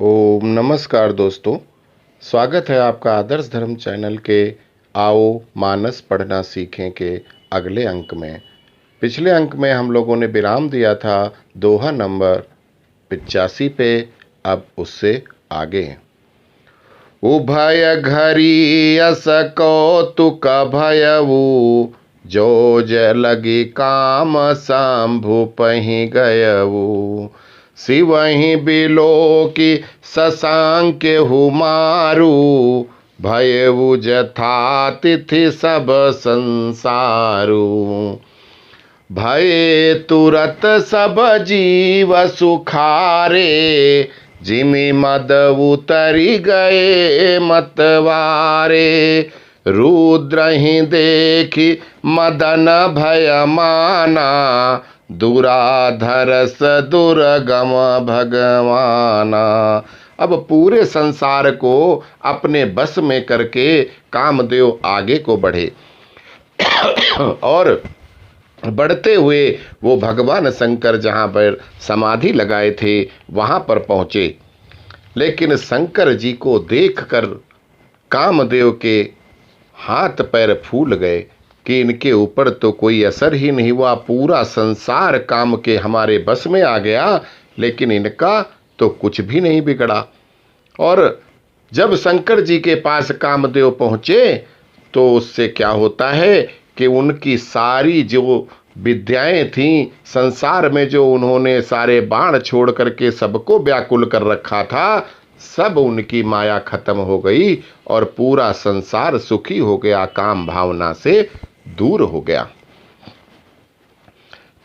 ओम नमस्कार दोस्तों। स्वागत है आपका आदर्श धर्म चैनल के आओ मानस पढ़ना सीखें के अगले अंक में। पिछले अंक में हम लोगों ने विराम दिया था दोहा नंबर 85 पे। अब उससे आगे उभय घरी अस कौतुक भयऊ, जो लगी काम शंभु पहि गयऊ। शिवहि बिलो की शशांक हुमारू, भयऊ जथा तिथि सब संसारू। भय तुरत सब जीव सुखारे, जिमि मद उतरी गए मतवारे। रुद्रहि देखी मदन भय माना, दुराधरस दुर्गम भगवाना। अब पूरे संसार को अपने बस में करके कामदेव आगे को बढ़े और बढ़ते हुए वो भगवान शंकर जहाँ पर समाधि लगाए थे वहाँ पर पहुँचे। लेकिन शंकर जी को देखकर कामदेव के हाथ पैर फूल गए कि इनके ऊपर तो कोई असर ही नहीं हुआ, पूरा संसार काम के हमारे बस में आ गया, लेकिन इनका तो कुछ भी नहीं बिगड़ा। और जब शंकर जी के पास कामदेव पहुँचे तो उससे क्या होता है कि उनकी सारी जो विद्याएं थीं संसार में, जो उन्होंने सारे बाण छोड़ करके सबको व्याकुल कर रखा था, सब उनकी माया खत्म हो गई और पूरा संसार सुखी हो गया, काम भावना से दूर हो गया।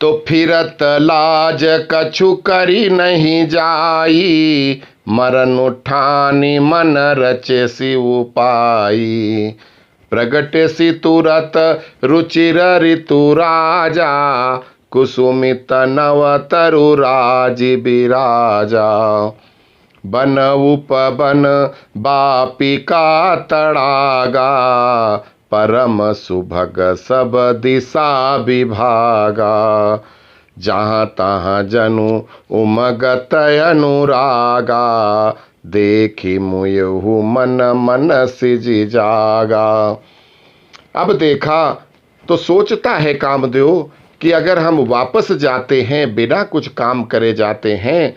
तो फिरत लाज कछु करी नहीं जाई, मरण उठानी मन रचे सि उपाई। प्रगट सि तुरत रुचिर ऋतु राजा, कुसुमित नव तरु राज बिराजा। बन उपवन बापिका तड़ागा, परम सुभग सब दिशा विभागा। जहाँ तहाँ जनु उमगत अनुरागा, देखी मुयहु मन मन सिज जागा। अब देखा तो सोचता है कामदेव कि अगर हम वापस जाते हैं, बिना कुछ काम करे जाते हैं,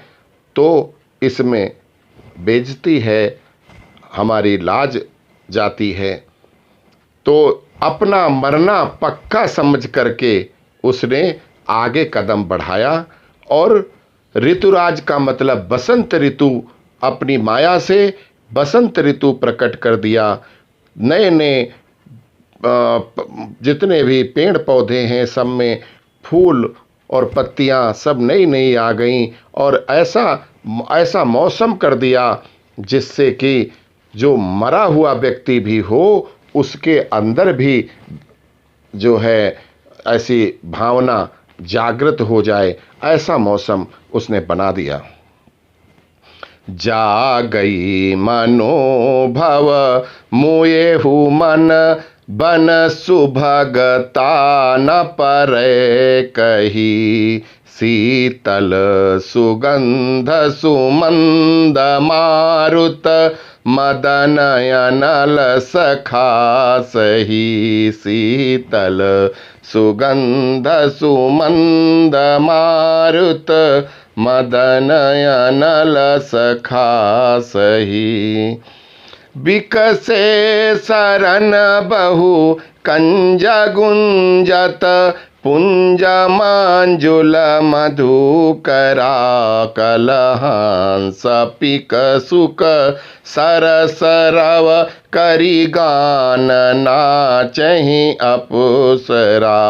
तो इसमें बेइज्जती है, हमारी लाज जाती है। तो अपना मरना पक्का समझ करके उसने आगे कदम बढ़ाया और ऋतुराज का मतलब बसंत ऋतु, अपनी माया से बसंत ऋतु प्रकट कर दिया। नए नए जितने भी पेड़ पौधे हैं सब में फूल और पत्तियां सब नई नई आ गईं और ऐसा मौसम कर दिया जिससे कि जो मरा हुआ व्यक्ति भी हो उसके अंदर भी जो है ऐसी भावना जागृत हो जाए, ऐसा मौसम उसने बना दिया। जा गई मनोभव मोएहु मन, बन सुभगता न परे कही। शीतल सुगंध सुमंद मारुत, मदन अनल सखा सही। शीतल सुगंध सुमंद मारुत, मदन अनल सखा सही। बिकसे सरन बहु कंज गुंजत, पुंज मांजुल मधुकरा। कलहांस पिक सुक सरस रव, करी गान नाचहि अपुसरा।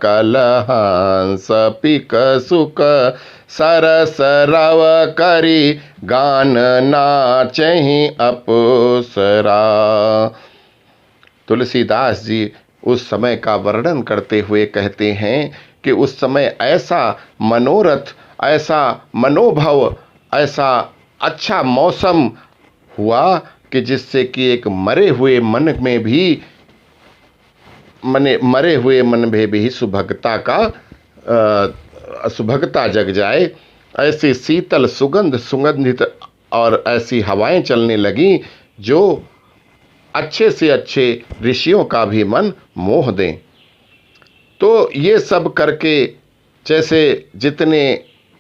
कलहांस पिक सुक सरस रव, करी गान नाचहि अपुसरा। तुलसीदास जी उस समय का वर्णन करते हुए कहते हैं कि उस समय ऐसा मनोरथ, ऐसा मनोभव, ऐसा अच्छा मौसम हुआ कि जिससे कि एक मरे हुए मन में भी सुभगता जग जाए। ऐसी शीतल सुगंधित और ऐसी हवाएं चलने लगीं जो अच्छे से अच्छे ऋषियों का भी मन मोह दें। तो ये सब करके जैसे जितने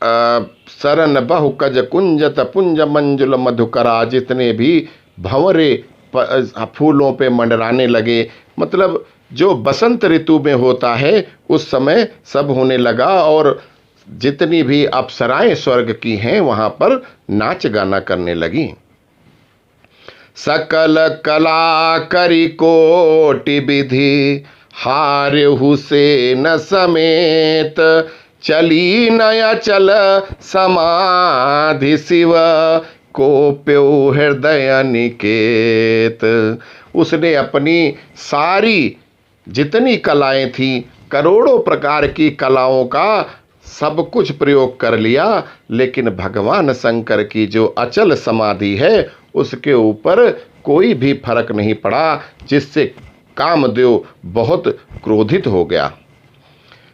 सरन बहु कज कुंजत पुंज मंजुल मधुकरा, जितने भी भंवरे फूलों पे मंडराने लगे, मतलब जो बसंत ऋतु में होता है उस समय सब होने लगा, और जितनी भी अप्सराएं स्वर्ग की हैं वहां पर नाच गाना करने लगी। सकल कला करी कोटि विधि, हार्य हुसैन समेत, चली नया चल समाधि शिव, को प्यो हृदय निकेत। उसने अपनी सारी जितनी कलाएं थी, करोड़ों प्रकार की कलाओं का सब कुछ प्रयोग कर लिया, लेकिन भगवान शंकर की जो अचल समाधि है उसके ऊपर कोई भी फर्क नहीं पड़ा, जिससे कामदेव बहुत क्रोधित हो गया।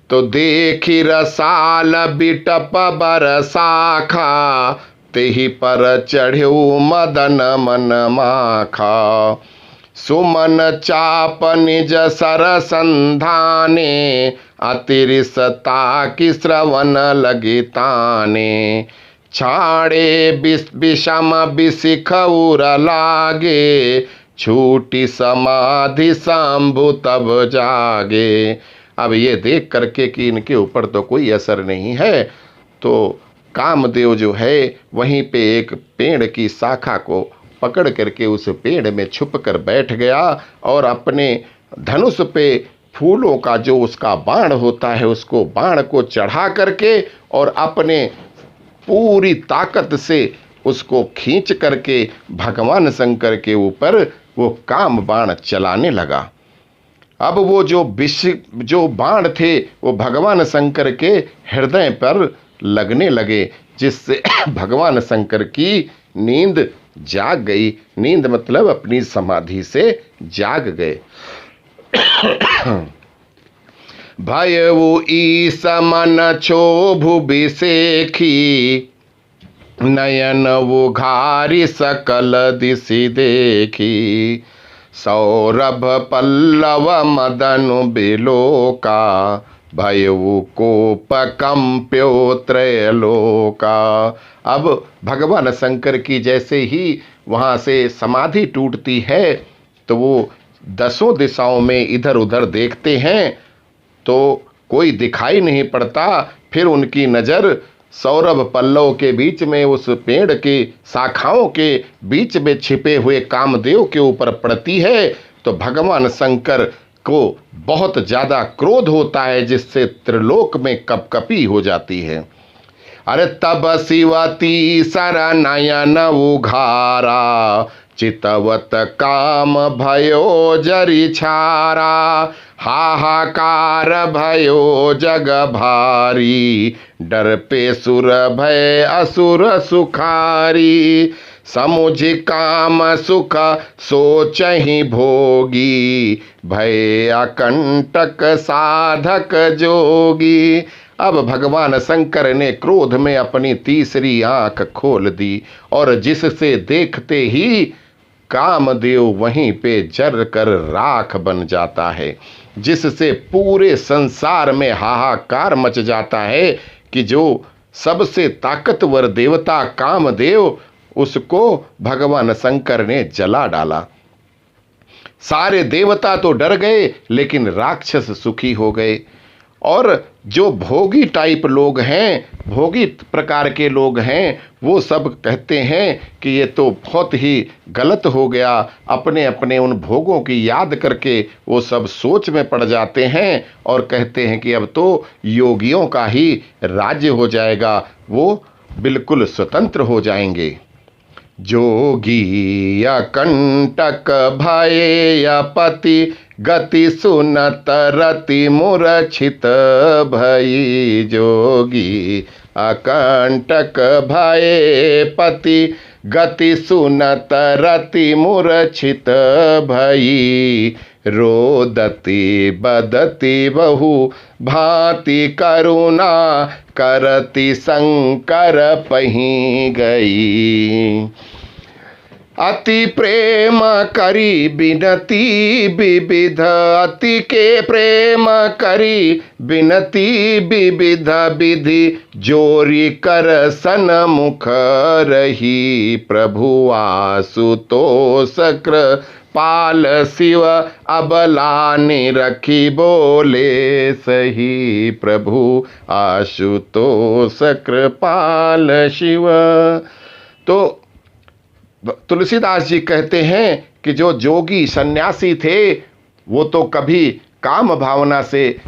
तो देखी रसाल बिटप बरसाखा, तेहि पर चढ़्यो मदन मन माखा, सुमन चाप निज सर संधाने, अतिरिसता की श्रवण लगी ताने, छाड़े विषम विशिख उर लागे, छूटी समाधि शंभु तब जागे। अब ये देख करके कि इनके ऊपर तो कोई असर नहीं है, तो कामदेव जो है वहीं पे एक पेड़ की शाखा को पकड़ करके उस पेड़ में छुप कर बैठ गया, और अपने धनुष पे फूलों का जो उसका बाण होता है उसको बाण को चढ़ा करके और अपने पूरी ताकत से उसको खींच करके भगवान शंकर के ऊपर वो काम बाण चलाने लगा। अब वो जो बाण थे वो भगवान शंकर के हृदय पर लगने लगे, जिससे भगवान शंकर की नींद जाग गई। नींद मतलब अपनी समाधि से जाग गए। भयउ ईस मन क्षोभु बिसेखी, नयन उघारी सकल दिशि देखी, सौरभ पल्लव मदनु बिलोका, भयउ कोप कंप्यो त्रैलोका। अब भगवान शंकर की जैसे ही वहाँ से समाधि टूटती है तो वो दसों दिशाओं में इधर उधर देखते हैं तो कोई दिखाई नहीं पड़ता। फिर उनकी नज़र सौरभ पल्लव के बीच में उस पेड़ के शाखाओं के बीच में छिपे हुए कामदेव के ऊपर पड़ती है, तो भगवान शंकर को बहुत ज़्यादा क्रोध होता है, जिससे त्रिलोक में कपकपी हो जाती है। अरे तब शिवती सर नयन उघारा, चितवत काम भयो जरि छारा, हाहाकार भयो जग भारी, डर पे सुर भय असुर सुखारी, समुझ काम सुख सोचहि भोगी, भय अकंटक साधक जोगी। अब भगवान शंकर ने क्रोध में अपनी तीसरी आंख खोल दी, और जिससे देखते ही कामदेव वहीं पे जर कर राख बन जाता है, जिससे पूरे संसार में हाहाकार मच जाता है कि जो सबसे ताकतवर देवता कामदेव, उसको भगवान शंकर ने जला डाला। सारे देवता तो डर गए, लेकिन राक्षस सुखी हो गए। और जो भोगी टाइप लोग हैं, भोगी प्रकार के लोग हैं, वो सब कहते हैं कि ये तो बहुत ही गलत हो गया। अपने अपने उन भोगों की याद करके वो सब सोच में पड़ जाते हैं और कहते हैं कि अब तो योगियों का ही राज्य हो जाएगा, वो बिल्कुल स्वतंत्र हो जाएंगे। जोगी अकंटक भये पति, गति सुनत रति मूर्छित भई। जोगी अकंटक भये पति, गति सुनत रति मूर्छित भई। रोदती बदती बहु भांति करुणा, करती शंकर पहीं गई। अति प्रेम करी बिनती विविध, अति के प्रेम करी बिनती विविध, विधि जोरी कर सन्मुख रही। प्रभु आशुतोष कृपाल शिव अबलानि रखी बोले सही। प्रभु आशुतोष कृपाल शिव। तो तुलसीदास जी कहते हैं कि जो जोगी सन्यासी थे वो तो कभी काम भावना से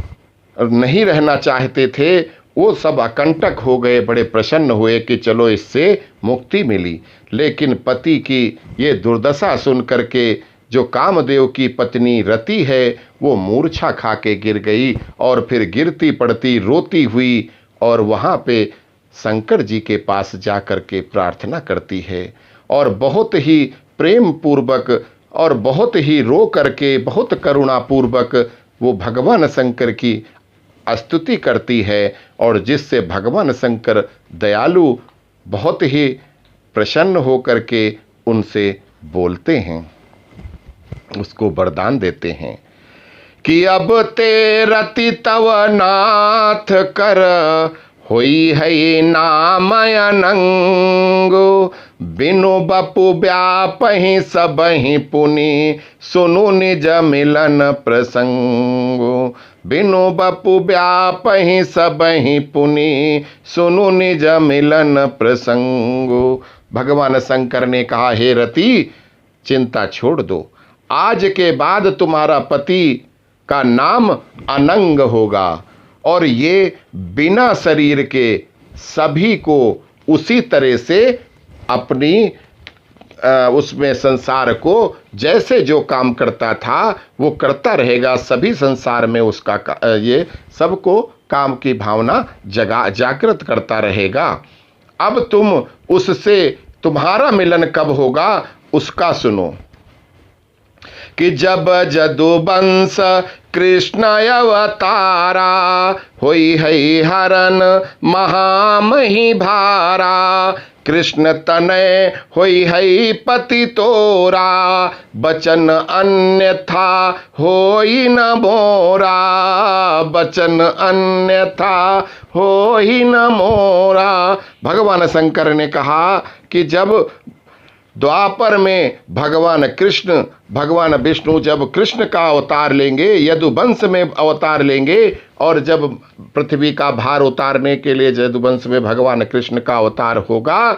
नहीं रहना चाहते थे, वो सब अकंटक हो गए, बड़े प्रसन्न हुए कि चलो इससे मुक्ति मिली। लेकिन पति की ये दुर्दशा सुन करके जो कामदेव की पत्नी रति है वो मूर्छा खा के गिर गई और फिर गिरती पड़ती रोती हुई और वहाँ पे शंकर जी के पास जा कर के प्रार्थना करती है और बहुत ही प्रेम पूर्वक और बहुत ही रो करके बहुत करुणा पूर्वक वो भगवान शंकर की स्तुति करती है और जिससे भगवान शंकर दयालु बहुत ही प्रसन्न हो करके उनसे बोलते हैं, उसको वरदान देते हैं कि अब ते रति तव नाथ कर होई है नाम अनंगो। बिनु बपु व्यापहि सबहि पुनि सुनु निज मिलन प्रसंगो। बिनु बपु व्यापहि सबहि पुनि सुनु निज मिलन प्रसंगो। भगवान शंकर ने कहा, हे रति चिंता छोड़ दो, आज के बाद तुम्हारा पति का नाम अनंग होगा और ये बिना शरीर के सभी को उसी तरह से अपनी उसमें संसार को जैसे जो काम करता था वो करता रहेगा। सभी संसार में उसका ये सबको काम की भावना जागृत करता रहेगा। अब तुम उससे तुम्हारा मिलन कब होगा उसका सुनो कि जब जदुवंश कृष्ण अवतारा होई है हरन महामही भारा। कृष्ण तनय होई है पति तोरा बचन अन्यथा होई न मोरा। बचन अन्यथा होई न मोरा। भगवान शंकर ने कहा कि जब द्वापर में भगवान कृष्ण भगवान विष्णु जब कृष्ण का अवतार लेंगे, यदुवंश में अवतार लेंगे और जब पृथ्वी का भार उतारने के लिए यदुवंश में भगवान कृष्ण का अवतार होगा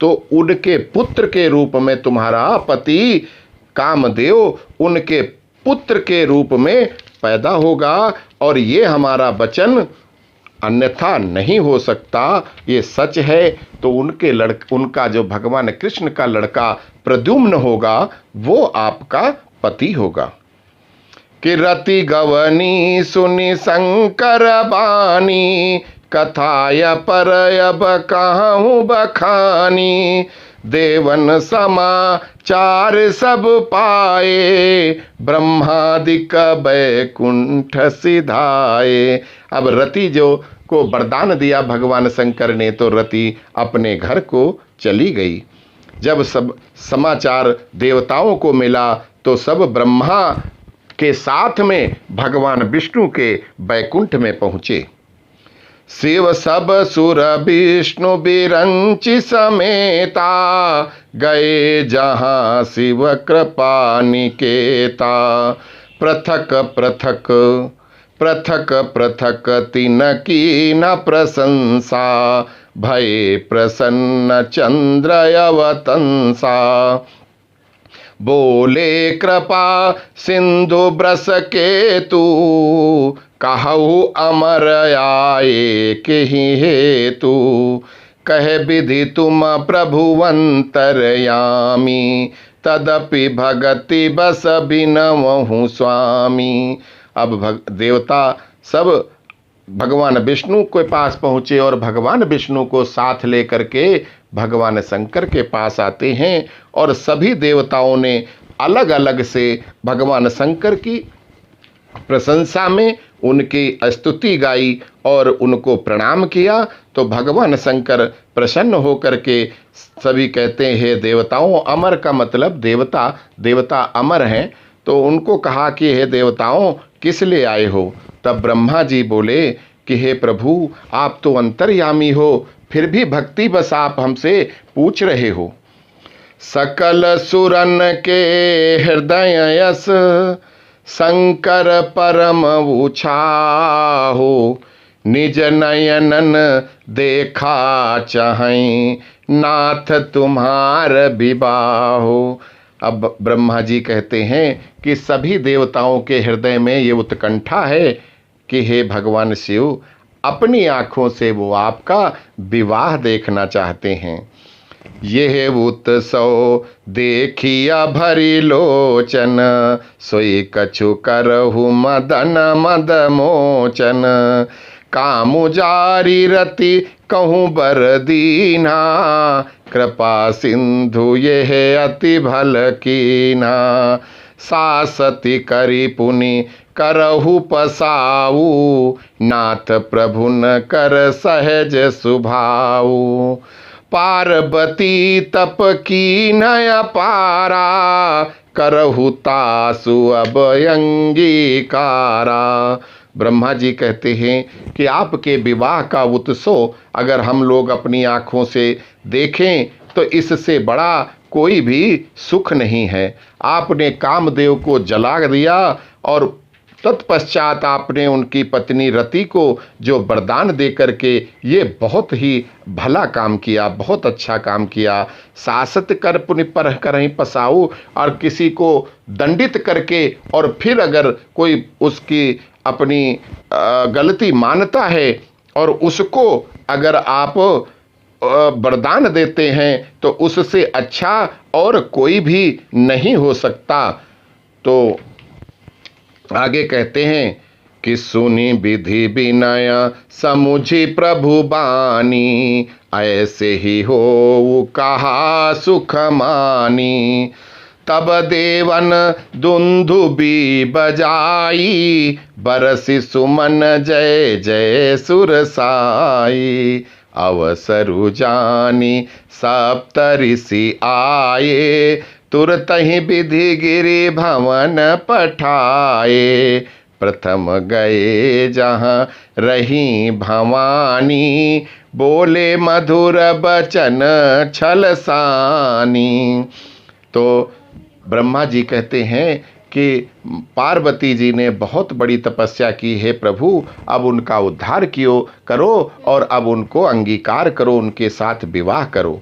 तो उनके पुत्र के रूप में तुम्हारा पति कामदेव उनके पुत्र के रूप में पैदा होगा और ये हमारा वचन अन्यथा नहीं हो सकता, ये सच है। तो उनका जो भगवान कृष्ण का लड़का प्रद्युम्न होगा वो आपका पति होगा। कि रति गवनी सुनि शंकर बानी कथाय पर अब कहूँ बखानी। देवन समाचार सब पाए ब्रह्मादिक बैकुंठ सिधाए। अब रति जो को वरदान दिया भगवान शंकर ने तो रति अपने घर को चली गई। जब सब समाचार देवताओं को मिला तो सब ब्रह्मा के साथ में भगवान विष्णु के बैकुंठ में पहुँचे। शिव सब सुर विष्णु बिरंचि समेता गए जहाँ शिव कृपा निकेता। पृथक पृथक पृथक पृथक तिन की न प्रशंसा भय प्रसन्न चंद्र अवतंसा। बोले कृपा सिंधु ब्रस केतु कहु अमर आए केहि हेतु। कह विधि तुम प्रभुवंतरयामी तदपि भगति बस बिनवहु स्वामी। अब देवता सब भगवान विष्णु के पास पहुँचे और भगवान विष्णु को साथ लेकर के भगवान शंकर के पास आते हैं और सभी देवताओं ने अलग अलग से भगवान शंकर की प्रशंसा में उनकी स्तुति गाई और उनको प्रणाम किया। तो भगवान शंकर प्रसन्न होकर के सभी कहते हैं, हे देवताओं, अमर का मतलब देवता, देवता अमर हैं। तो उनको कहा कि हे देवताओं, किस लिए आए हो? तब ब्रह्मा जी बोले कि हे प्रभु, आप तो अंतर्यामी हो, फिर भी भक्ति बस आप हमसे पूछ रहे हो। सकल सुरन के हृदय यस शंकर परम उछाहो, निज नयनन देखा चाहें नाथ तुम्हार विबाहो। अब ब्रह्मा जी कहते हैं कि सभी देवताओं के हृदय में ये उत्कंठा है कि हे भगवान शिव, अपनी आंखों से वो आपका विवाह देखना चाहते हैं। यह उत्सव देखिया भरी लोचन, सोई कछु करहु मदन मद मोचन। कामु जारी रति कहूँ बर दीना, कृपा सिंधु यह अति भल कीना। सासति करी पुनि करहु पसाऊ, नाथ प्रभु न कर सहज सुभाऊ। पार्वती तप की नय पारा, करहु तासु अब अंगीकारा। ब्रह्मा जी कहते हैं कि आपके विवाह का उत्सव अगर हम लोग अपनी आँखों से देखें तो इससे बड़ा कोई भी सुख नहीं है। आपने कामदेव को जला दिया और तत्पश्चात आपने उनकी पत्नी रति को जो वरदान दे करके ये बहुत ही भला काम किया, बहुत अच्छा काम किया। शासत कर पुनि पर करहीं पसाऊ, और किसी को दंडित करके और फिर अगर कोई उसकी अपनी गलती मानता है और उसको अगर आप वरदान देते हैं तो उससे अच्छा और कोई भी नहीं हो सकता। तो आगे कहते हैं कि सुनी विधि विनय समुझी प्रभु बानी, ऐसे ही हो कहा सुख मानी। तब देवन दुंदुबी बजाई, बरसी सुमन जय जय सुरसाई। अवसरु जानी सप्तऋषि आए, तुरत ही विधि गिरि भवन पठाए। प्रथम गए जहाँ रही भवानी, बोले मधुर बचन छलसानी। तो ब्रह्मा जी कहते हैं कि पार्वती जी ने बहुत बड़ी तपस्या की है प्रभु, अब उनका उद्धार करो और अब उनको अंगीकार करो, उनके साथ विवाह करो।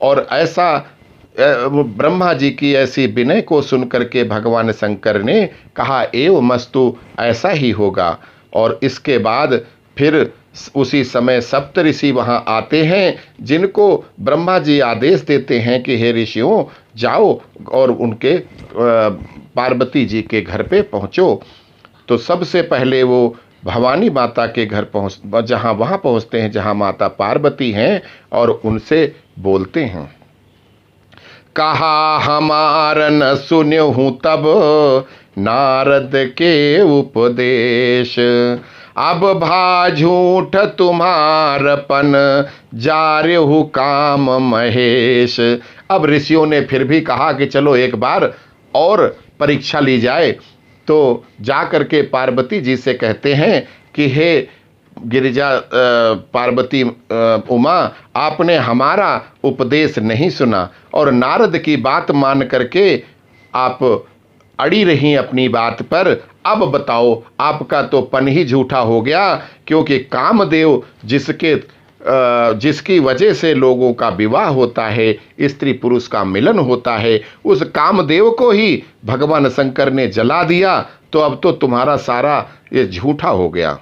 और ऐसा ब्रह्मा जी की ऐसी विनय को सुनकर के भगवान शंकर ने कहा, एव मस्तु, ऐसा ही होगा। और इसके बाद फिर उसी समय सप्तऋषि वहाँ आते हैं, जिनको ब्रह्मा जी आदेश देते हैं कि हे ऋषियों, जाओ और उनके पार्वती जी के घर पे पहुँचो। तो सबसे पहले वो भवानी माता के घर वहाँ पहुँचते हैं जहाँ माता पार्वती हैं, और उनसे बोलते हैं। कहा हमार न सुन्यहूँ तब नारद के उपदेश, अब भा झूठ तुम्हारपन जार्यहु काम महेश। अब ऋषियों ने फिर भी कहा कि चलो एक बार और परीक्षा ली जाए। तो जा करके पार्वती जी से कहते हैं कि हे गिरिजा पार्वती उमा, आपने हमारा उपदेश नहीं सुना और नारद की बात मान करके आप अड़ी रही अपनी बात पर। अब बताओ, आपका तो पन ही झूठा हो गया, क्योंकि कामदेव जिसकी वजह से लोगों का विवाह होता है, स्त्री पुरुष का मिलन होता है, उस कामदेव को ही भगवान शंकर ने जला दिया। तो अब तो तुम्हारा सारा ये झूठा हो गया।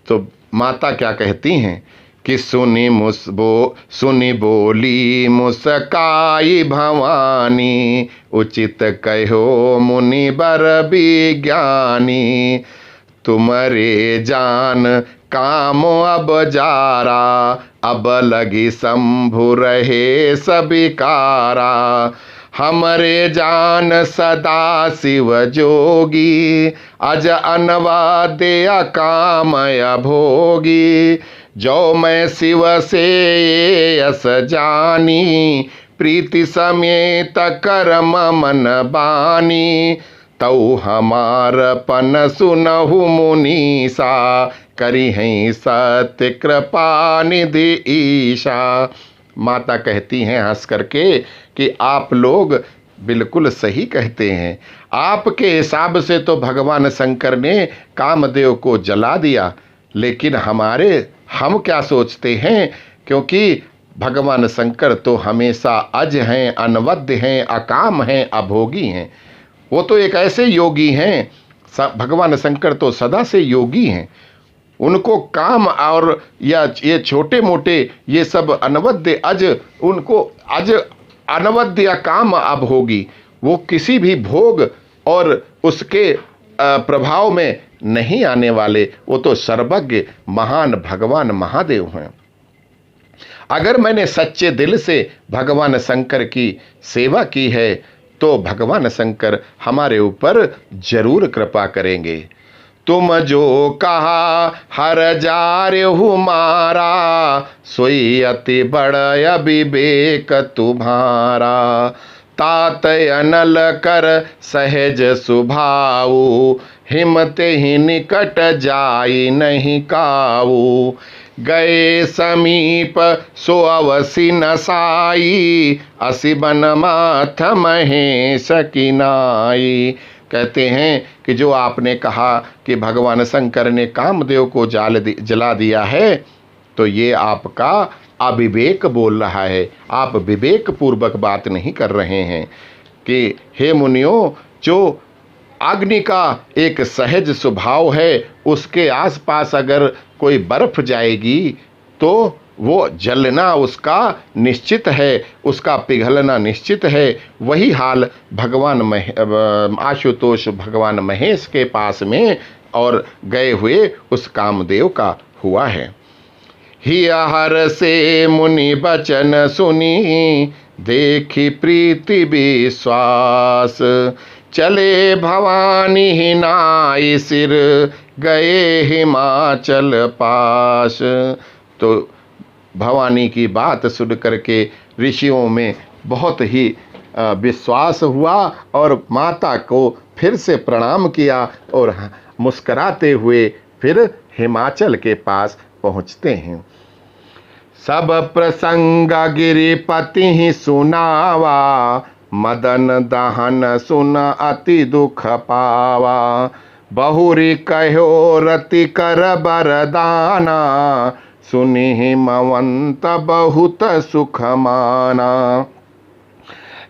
तो माता क्या कहती हैं कि सुनी बोली मुस्काई भवानी, उचित कहो मुनि बर विज्ञानी। तुम्हारे जान काम अब जारा, अब लगी शंभु रहे सबिकारा। हमरे जान सदा शिव जोगी, अज अनवाद्य कामय भोगी। जो मैं शिव से यस जानी, प्रीति समेत कर्म मन बानी। तऊ हमार पन सुनहु मुनीसा, करी हैं सत्य कृपा निधि ईशा। माता कहती हैं हंस करके कि आप लोग बिल्कुल सही कहते हैं। आपके हिसाब से तो भगवान शंकर ने कामदेव को जला दिया, लेकिन हम क्या सोचते हैं, क्योंकि भगवान शंकर तो हमेशा अज हैं, अनवद्य हैं, अकाम हैं, अभोगी हैं। वो तो एक ऐसे योगी हैं, भगवान शंकर तो सदा से योगी हैं। उनको काम और या ये छोटे मोटे ये सब अनवद्य अज, उनको अज अनवद्य काम अब होगी। वो किसी भी भोग और उसके प्रभाव में नहीं आने वाले। वो तो सर्वज्ञ महान भगवान महादेव हैं। अगर मैंने सच्चे दिल से भगवान शंकर की सेवा की है तो भगवान शंकर हमारे ऊपर जरूर कृपा करेंगे। तुम जो कहा हर जारहु मारा, सोई अति बड़ विवेक तुम्हारा। तात अनल कर सहज सुभाऊ, हिमते ही निकट जाई नहीं काऊ। गए समीप सो अवसि नसाई, असि बन माथ महेश किनाई। कहते हैं कि जो आपने कहा कि भगवान शंकर ने कामदेव को जला दिया है, तो ये आपका अविवेक बोल रहा है। आप विवेक पूर्वक बात नहीं कर रहे हैं कि हे मुनियों, जो अग्नि का एक सहज स्वभाव है, उसके आसपास अगर कोई बर्फ जाएगी तो वो जलना उसका निश्चित है, उसका पिघलना निश्चित है। वही हाल भगवान आशुतोष भगवान महेश के पास में और गए हुए उस कामदेव का हुआ है। हियहर से मुनि बचन सुनी, देखी प्रीति विश्वास। चले भवानी ही नाई सिर, गए हिमाचल पास। तो भवानी की बात सुन करके ऋषियों में बहुत ही विश्वास हुआ और माता को फिर से प्रणाम किया और मुस्कराते हुए फिर हिमाचल के पास पहुँचते हैं। सब प्रसंग गिरिपति ही सुनावा, मदन दहन सुन अति दुख पावा। बहुरी कहो रति कर बरदाना, सुनि हिमवंत बहुत सुख माना।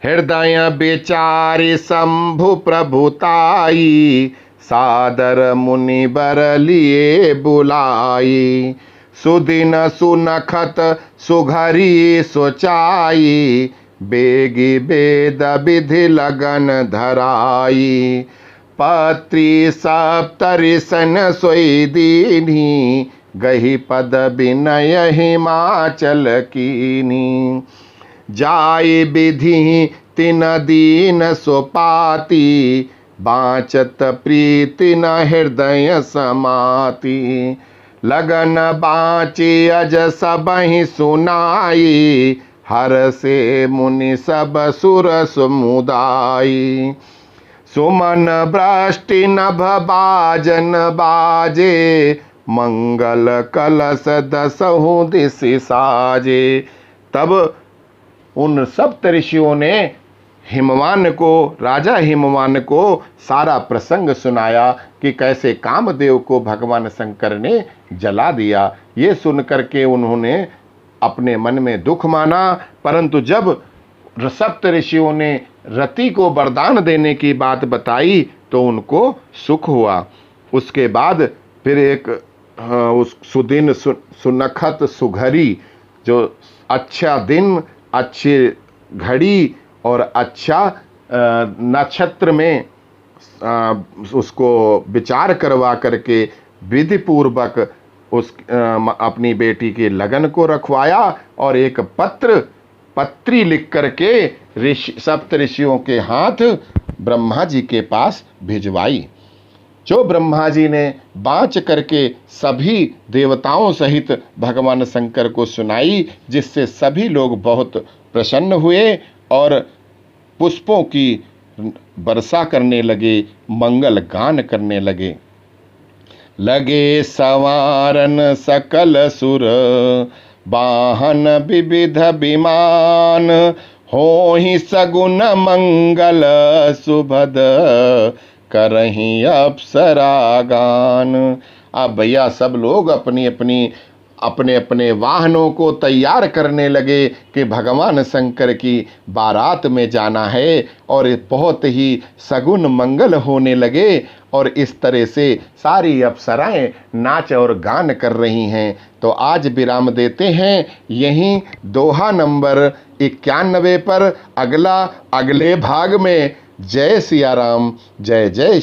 हृदय विचारि शंभु प्रभुताई, सादर मुनि बर लिए बुलाई। सुदिन सुनखत सुघरी सोचाई, बेगी वेद विधि लगन धराई। पत्री सप्तरिसन सोई दीनी, गही पद विनय हिमाचल कीनी। जाई विधि तिन दीन सोपाती, बाँचत प्रीति न हृदय समाती। लगन बाँची अज सबहि सुनाई, हर से मुनि सब सुर समुदाई। सुमन वृष्टि नभ बाजन बाजे, मंगल कलश दसहु दिशि साजे। तब उन सप्त ऋषियों ने राजा हिमवान को सारा प्रसंग सुनाया कि कैसे कामदेव को भगवान शंकर ने जला दिया। ये सुन करके उन्होंने अपने मन में दुख माना, परंतु जब सप्त ऋषियों ने रति को वरदान देने की बात बताई तो उनको सुख हुआ। उसके बाद फिर एक उस सुदिन सुनखत सुघरी, जो अच्छा दिन, अच्छी घड़ी और अच्छा नक्षत्र में उसको विचार करवा करके विधि पूर्वक उस अपनी बेटी के लगन को रखवाया और एक पत्री लिख करके सप्त ऋषियों के हाथ ब्रह्मा जी के पास भिजवाई, जो ब्रह्मा जी ने बाँच करके सभी देवताओं सहित भगवान शंकर को सुनाई, जिससे सभी लोग बहुत प्रसन्न हुए और पुष्पों की वर्षा करने लगे, मंगल गान करने लगे। लगे सवारन सकल सुर, वाहन विविध विमान, होहि सगुन मंगल सुभद, करहीं अप्सरा गान। अब भैया सब लोग अपने अपने वाहनों को तैयार करने लगे कि भगवान शंकर की बारात में जाना है, और बहुत ही सगुन मंगल होने लगे, और इस तरह से सारी अप्सराएं नाच और गान कर रही हैं। तो आज विराम देते हैं यहीं दोहा नंबर 91 पर। अगले भाग में जय सिया राम, जय जय।